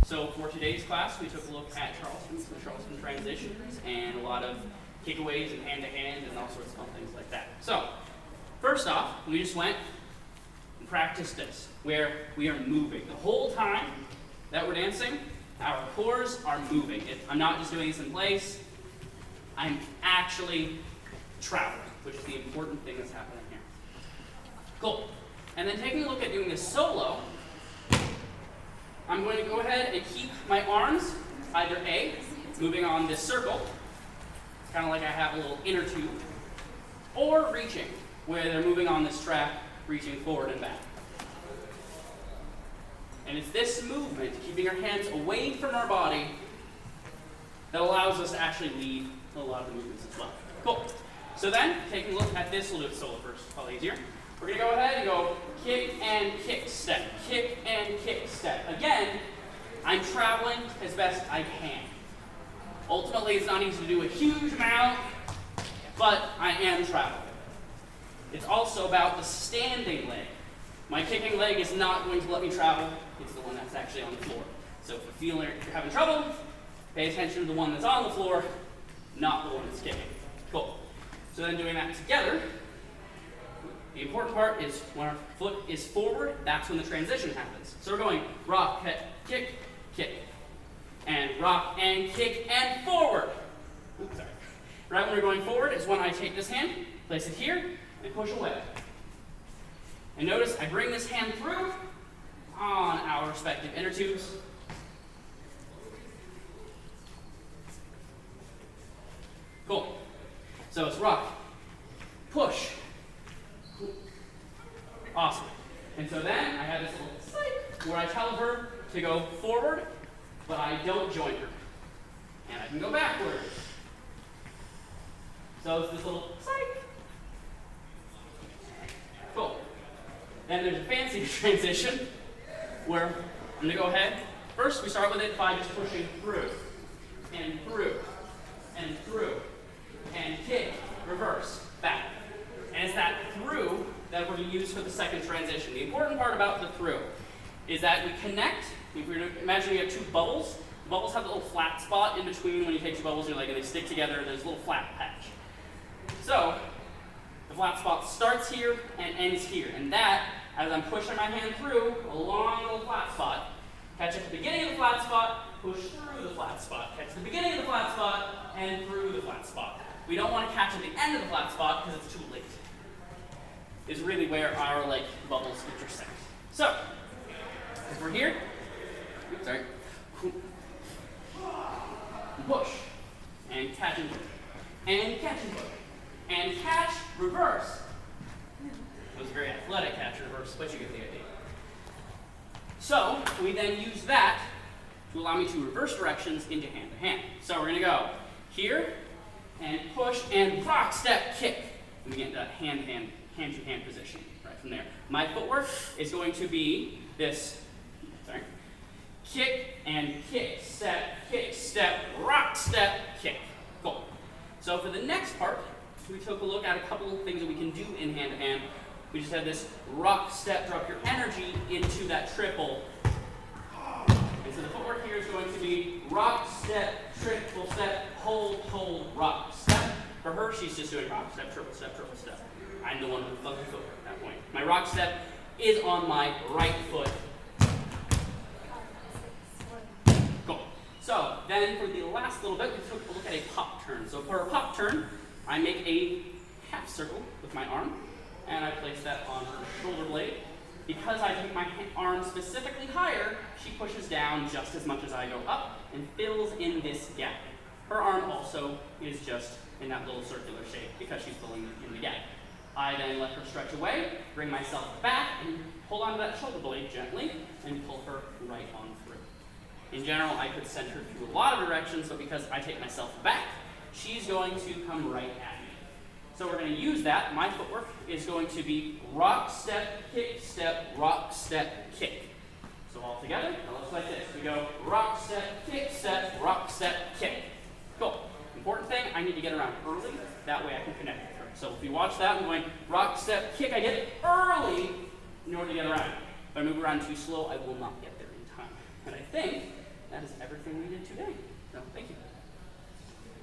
So for today's class, we took a look at Charleston transitions, and a lot of kickaways and hand-to-hand and all sorts of fun things like that. So, first off, we just went and practiced this, where we are moving. The whole time that we're dancing, our cores are moving. I'm not just doing this in place, I'm actually traveling, which is the important thing that's happening here. Cool. And then taking a look at doing this solo, I'm going to go ahead and keep my arms either A, moving on this circle, kind of like I have a little inner tube, or reaching, where they're moving on this track, reaching forward and back. And it's this movement, keeping our hands away from our body, that allows us to actually lead a lot of the movements as well. Cool. So then, taking a look at this, we'll do it solo first, probably easier. We're going to go ahead and go kick and kick step, kick and kick step. Again, I'm traveling as best I can. Ultimately, it's not easy to do a huge amount, but I am traveling. It's also about the standing leg. My kicking leg is not going to let me travel. It's the one that's actually on the floor. So if you feel you're having trouble, pay attention to the one that's on the floor, not the one that's kicking. Cool. So then doing that together, the important part is when our foot is forward, that's when the transition happens. So we're going rock, kick, kick, and rock and kick and forward. Oops, sorry. Right when we're going forward is when I take this hand, place it here, and push away. And notice I bring this hand through on our respective inner tubes. Cool. So it's rock, push. Awesome. And so then I have this little psych where I tell her to go forward, but I don't join her. And I can go backward. So it's this little psych. Cool. Then there's a fancy transition where I'm going to go ahead. First, we start with it by just pushing through, and through, and through, and kick, reverse, back. And it's that through that we're going to use for the second transition. The important part about the through is that we connect. If we imagine we have two bubbles, the bubbles have a little flat spot in between when you take two bubbles and they stick together. There's a little flat patch. So the flat spot starts here and ends here. And that, as I'm pushing my hand through along the little flat spot, catch at the beginning of the flat spot, push through the flat spot. Catch the beginning of the flat spot and through the flat spot. We don't want to catch at the end of the flat spot because it's too late. Is really where our bubbles intersect. So, if we're here, oops, sorry, push, and catch and push, and catch and push, and catch, reverse. It was a very athletic catch and reverse, but you get the idea. So, we then use that to allow me to reverse directions into hand to hand. So we're going to go here, and push, and rock, step, kick. And we get into hand-to-hand position right from there. My footwork is going to be this, kick and kick, step, rock, step, kick. Cool. So for the next part, we took a look at a couple of things that we can do in hand-to-hand. We just had this rock, step, drop your energy into that triple. And so the footwork here is going to be rock, step, triple step, hold, rock, step. For her, she's just doing rock, step, triple step, triple step. I'm the one with the funky footwork at that point. My rock step is on my right foot. Cool. So then for the last little bit, we took a look at a pop turn. So for a pop turn, I make a half circle with my arm, and I place that on her shoulder blade. Because I take my arm specifically higher, she pushes down just as much as I go up and fills in this gap. Her arm also is just in that little circular shape because she's filling in the gap. I then let her stretch away, bring myself back, and hold onto that shoulder blade gently, and pull her right on through. In general, I could send her through a lot of directions, but because I take myself back, she's going to come right at me. So we're going to use that. My footwork is going to be rock, step, rock, step, kick. So all together, it looks like this. We go rock, step, rock, step, kick. Cool. Important thing, I need to get around early. That way I can connect with her. So if you watch that, I'm going rock, step, kick. I get it early in order to get around. If I move around too slow, I will not get there in time. And I think everything we did today. So, thank you.